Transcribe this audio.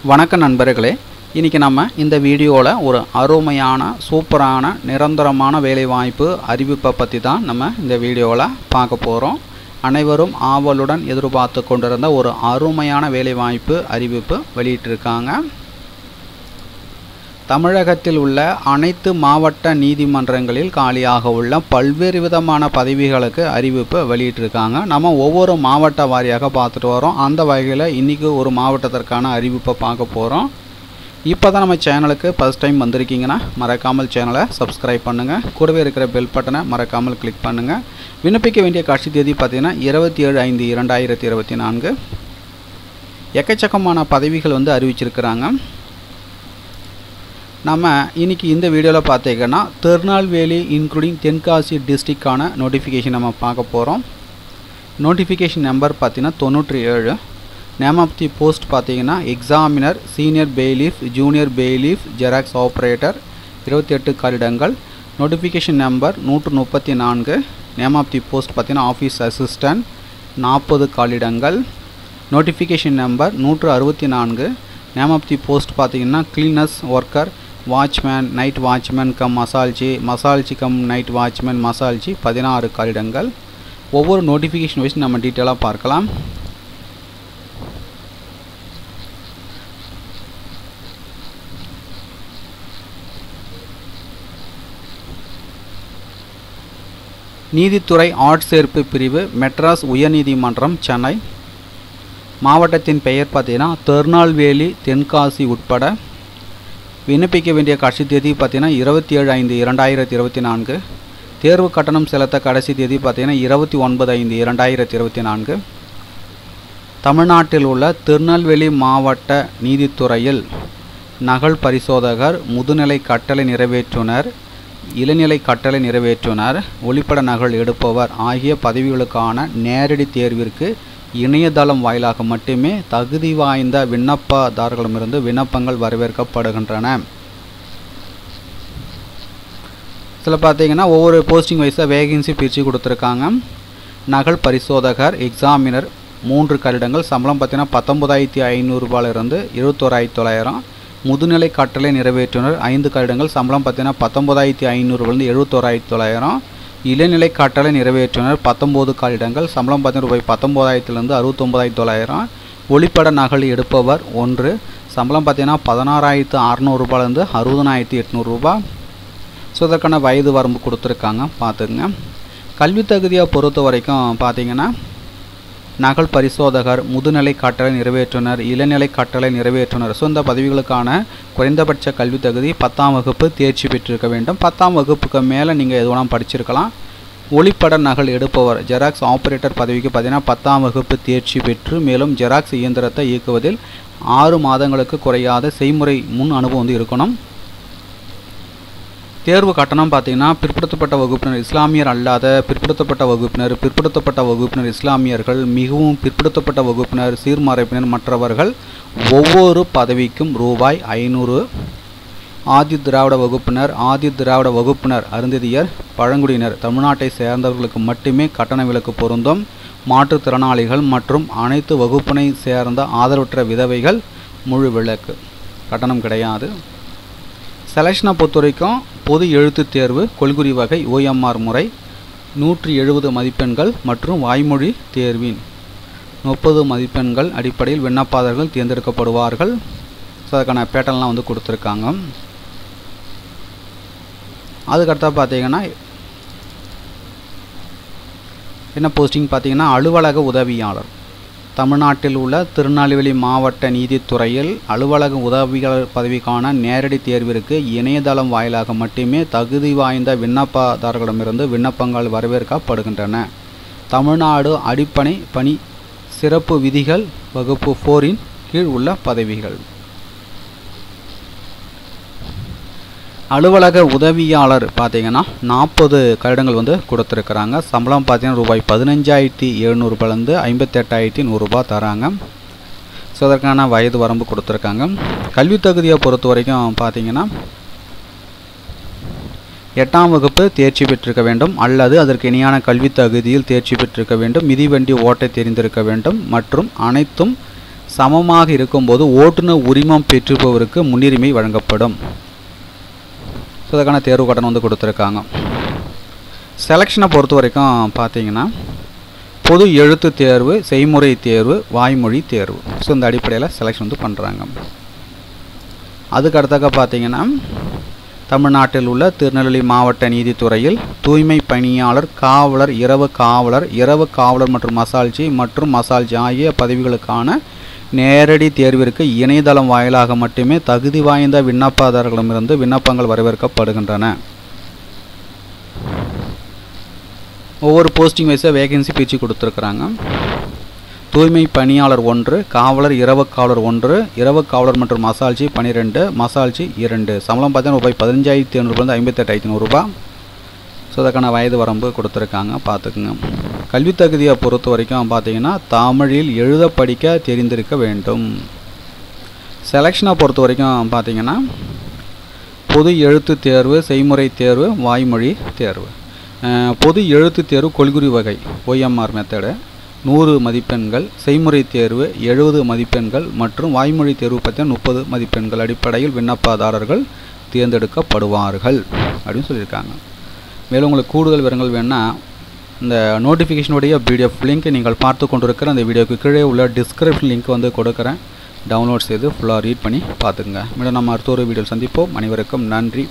வணக்கம் நண்பர்களே, இன்றைக்கி நம்ம இந்த வீடியோவில் ஒரு அருமையான சூப்பரான நிரந்தரமான வேலைவாய்ப்பு அறிவிப்பை பற்றி தான் நம்ம இந்த வீடியோவில் பார்க்க போகிறோம். அனைவரும் ஆவலுடன் எதிர்பார்த்து கொண்டிருந்த ஒரு அருமையான வேலைவாய்ப்பு அறிவிப்பு வெளியிட்டிருக்காங்க. தமிழகத்தில் உள்ள அனைத்து மாவட்ட நீதிமன்றங்களில் காலியாக உள்ள பல்வேறு விதமான பதவிகளுக்கு அறிவிப்பு வெளியிட்டிருக்காங்க. நம்ம ஒவ்வொரு மாவட்ட வாரியாக பார்த்துட்டு வரோம். அந்த வகையில் இன்றைக்கி ஒரு மாவட்டத்திற்கான அறிவிப்பை பார்க்க போகிறோம். இப்போ தான் நம்ம சேனலுக்கு ஃபஸ்ட் டைம் வந்திருக்கீங்கன்னா மறக்காமல் சேனலை சப்ஸ்கிரைப் பண்ணுங்கள். கூடவே இருக்கிற பெல் பட்டனை மறக்காமல் கிளிக் பண்ணுங்கள். விண்ணப்பிக்க வேண்டிய கடைசி தேதி பார்த்திங்கன்னா 27/5/2024. எக்கச்சக்கமான பதவிகள் அறிவிச்சிருக்கிறாங்க. நம்ம இன்றைக்கி இந்த வீடியோவில் பார்த்தீங்கன்னா திருநெல்வேலி இன்க்ளூடிங் தென்காசி டிஸ்ட்ரிக்டான நோட்டிஃபிகேஷன் நம்ம பார்க்க போகிறோம். நோட்டிஃபிகேஷன் நம்பர் பார்த்தீங்கன்னா 97. நேம் ஆஃப் தி போஸ்ட் பார்த்தீங்கன்னா examiner, senior bailiff, junior bailiff, xerox operator, 28 காலிடங்கள். Notification number 134. Name of the post பார்த்தீங்கன்னா ஆஃபீஸ் அசிஸ்டன்ட், 40 காலிடங்கள். Notification number 164. Name of the post பார்த்தீங்கன்னா cleaners worker, watchman, night watchman cum masalchi cum night watchman masalchi, 16 காலிடங்கள். ஒவ்வொரு notification wise நம்ம டீட்டெயிலாக பார்க்கலாம். நீதித்துறை ஆட்சேர்ப்பு பிரிவு, மெட்ராஸ் உயர்நீதிமன்றம், சென்னை. மாவட்டத்தின் பெயர் பார்த்தீங்கன்னா திருநெல்வேலி, தென்காசி உட்பட. விண்ணப்பிக்க வேண்டிய கடைசி தேதி பார்த்தீங்கன்னா 27/5/2024. தேர்வு கட்டணம் செலுத்த கடைசி தேதி பார்த்தீங்கன்னா 29/5/2024. தமிழ்நாட்டில் உள்ள திருநெல்வேலி மாவட்ட நீதித்துறையில் நகல் பரிசோதகர், முதுநிலை கட்டளை நிறைவேற்றுனர், இளநிலை கட்டளை நிறைவேற்றுனர், ஒளிப்பட நகல் எடுப்பவர் ஆகிய பதவிகளுக்கான நேரடி தேர்விற்கு இணையதளம் வாயிலாக மட்டுமே தகுதி வாய்ந்த விண்ணப்பதாரர்களிடமிருந்து விண்ணப்பங்கள் வரவேற்கப்படுகின்றன. இதில் பார்த்தீங்கன்னா ஒவ்வொரு போஸ்டிங் வைஸாக வேகன்சி பிரித்து கொடுத்துருக்காங்க. நகல் பரிசோதகர் எக்ஸாமினர் 3 காலிடங்கள். சம்பளம் பார்த்தீங்கன்னா 19,500 ரூபாயிலிருந்து 71,900. முதுநிலை கட்டளை நிறைவேற்றுனர் 5 காலிடங்கள். சம்பளம் பார்த்தீங்கன்னா 19,500 71,900. இளநிலை கட்டளை நிறைவேற்றுனர் 19 காலிடங்கள். சம்பளம் ரூபாய் 19,000 69,900. ஒளிப்பட நகல் எடுப்பவர் 1. சம்பளம் பார்த்தீங்கன்னா 16,600 60,800. ஸோ இதற்கான வயது வரம்பு கொடுத்துருக்காங்க, பார்த்துக்குங்க. கல்வி தகுதியாக பொறுத்த வரைக்கும் பார்த்தீங்கன்னா நகல் பரிசோதகர், முதுநிலை கட்டளை நிறைவேற்றுனர், இளநிலை கட்டளை நிறைவேற்றுனர். ஸோ இந்த பதவிகளுக்கான குறைந்தபட்ச கல்வி தகுதி 10ஆம் வகுப்பு தேர்ச்சி பெற்றிருக்க வேண்டும். 10ஆம் வகுப்புக்கு மேலே நீங்கள் எது வேணாலும் படிச்சிருக்கலாம். ஒளிப்பட நகல் எடுப்பவர், ஜெராக்ஸ் ஆப்ரேட்டர் பதவிக்கு பார்த்தீங்கன்னா 10ஆம் வகுப்பு தேர்ச்சி பெற்று மேலும் ஜெராக்ஸ் இயந்திரத்தை இயக்குவதில் 6 மாதங்களுக்கு குறையாத செய்முறை முன் அனுபவம் இருக்கணும். தேர்வு கட்டணம் பார்த்தீங்கன்னா பிற்படுத்தப்பட்ட வகுப்பினர், இஸ்லாமியர் அல்லாத பிற்படுத்தப்பட்ட வகுப்பினர், பிற்படுத்தப்பட்ட வகுப்பினர், இஸ்லாமியர்கள், மிகவும் பிற்படுத்தப்பட்ட வகுப்பினர், சீர்மரபினர் மற்றவர்கள் ஒவ்வொரு பதவிக்கும் ரூபாய் 500. ஆதி திராவிட வகுப்பினர், அருந்ததியர், பழங்குடியினர், தமிழ்நாட்டை சேர்ந்தவர்களுக்கு மட்டுமே கட்டண விலக்கு பொருந்தும். மாற்றுத்திறனாளிகள் மற்றும் அனைத்து வகுப்பினை சேர்ந்த ஆதரவற்ற விதவைகள் முழு விலக்கு, கட்டணம் கிடையாது. செலெக்ஷனை பொறுத்த வரைக்கும் பொது எழுத்துத் தேர்வு, கொள்குறி வகை, OMR முறை, 170 மதிப்பெண்கள் மற்றும் வாய்மொழி தேர்வின் 30 மதிப்பெண்கள் அடிப்படையில் விண்ணப்பதாரர்கள் தேர்ந்தெடுக்கப்படுவார்கள். ஸோ அதுக்கான பேட்டர்ன்லாம் கொடுத்துருக்காங்க. அதுக்கடுத்தா பார்த்தீங்கன்னா என்ன போஸ்டிங் பார்த்தீங்கன்னா அலுவலக உதவியாளர். தமிழ்நாட்டில் உள்ள திருநெல்வேலி மாவட்ட நீதித்துறையில் அலுவலக உதவியாளர் பதவிக்கான நேரடி தேர்விற்கு இணையதளம் வாயிலாக மட்டுமே தகுதி வாய்ந்த விண்ணப்பதாரர்களிடமிருந்து விண்ணப்பங்கள் வரவேற்கப்படுகின்றன. தமிழ்நாடு அடிப்படை பணி சிறப்பு விதிகள் வகுப்பு 4 கீழ் உள்ள பதவிகள். அலுவலக உதவியாளர் பார்த்தீங்கன்னா 40 காலிடங்கள் கொடுத்துருக்குறாங்க. சம்பளம் பார்த்தீங்கன்னா ரூபாய் 15,700 58,100 தராங்க. ஸோ அதற்கான வயது வரம்பு கொடுத்துருக்காங்க. கல்வி தகுதியை பொறுத்த வரைக்கும் பார்த்தீங்கன்னா 8ஆம் வகுப்பு தேர்ச்சி பெற்றிருக்க வேண்டும் அல்லது அதற்கு இணையான கல்வி தகுதியில் தேர்ச்சி பெற்றிருக்க வேண்டும். மிதிவண்டி ஓட்ட தெரிந்திருக்க வேண்டும் மற்றும் அனைத்தும் சமமாக இருக்கும்போது ஓட்டுநர் உரிமம் பெற்றுப்பவருக்கு முன்னுரிமை வழங்கப்படும். ஸோ அதுக்கான தேர்வு கட்டணம் வந்து கொடுத்துருக்காங்க. செலெக்ஷனை பொறுத்த வரைக்கும் பார்த்தீங்கன்னா பொது எழுத்து தேர்வு, செய்முறை தேர்வு, வாய்மொழி தேர்வு. ஸோ இந்த அடிப்படையில் செலெக்ஷன் வந்து பண்ணுறாங்க. அதுக்கு அடுத்தக்க பார்த்தீங்கன்னா தமிழ்நாட்டில் உள்ள திருநெல்வேலி மாவட்ட நீதித்துறையில் தூய்மை பணியாளர், காவலர், இரவு காவலர் மற்றும் மசால்ஜி ஆகிய பதவிகளுக்கான நேரடி தேர்விற்கு இணையதளம் வாயிலாக மட்டுமே தகுதி வாய்ந்த விண்ணப்பதாரர்களிடமிருந்து விண்ணப்பங்கள் வரவேற்கப்படுகின்றன. ஒவ்வொரு போஸ்டிங் வைஸாக வேகன்சி பிரித்து கொடுத்துருக்குறாங்க. தூய்மை பணியாளர் 1, காவலர், இரவு காவலர் 1, இரவு காவலர் மற்றும் மசால்ஜி 12, மசால்ஜி 2. சம்பளம் பார்த்தீங்கன்னா ரூபாய் 15,500 58,500. ஸோ அதுக்கான வயது வரம்பு கொடுத்துருக்காங்க, பார்த்துக்குங்க. கல்வி தகுதியை பொறுத்த வரைக்கும் பார்த்தீங்கன்னா தமிழில் எழுத படிக்க தெரிந்திருக்க வேண்டும். செலெக்ஷனை பொறுத்த வரைக்கும் பார்த்தீங்கன்னா பொது எழுத்து தேர்வு, செய்முறை தேர்வு, வாய்மொழி தேர்வு. பொது எழுத்து தேர்வு கொள்குறி வகை OMR மெத்தடு 100 மதிப்பெண்கள், செய்முறை தேர்வு 70 மதிப்பெண்கள் மற்றும் வாய்மொழி தேர்வு பார்த்தீங்கன்னா 30 மதிப்பெண்கள் அடிப்படையில் விண்ணப்பதாரர்கள் தேர்ந்தெடுக்கப்படுவார்கள் அப்படின்னு சொல்லியிருக்காங்க. மேலும் உங்களுக்கு கூடுதல் விவரங்கள் வேணுன்னா இந்த நோட்டிஃபிகேஷனுடைய PDF லிங்க் நீங்கள் பார்த்து கொண்டிருக்கிற அந்த வீடியோக்கு கீழே உள்ள டிஸ்கிரிப்ஷன் லிங்க் வந்து கொடுக்குறேன். டவுன்லோட் செய்து ஃபுல்லாக ரீட் பண்ணி பார்த்துக்குங்க. மேலும் நம்ம அடுத்த ஒரு வீடியோ சந்திப்போம். அனைவருக்கும் நன்றி.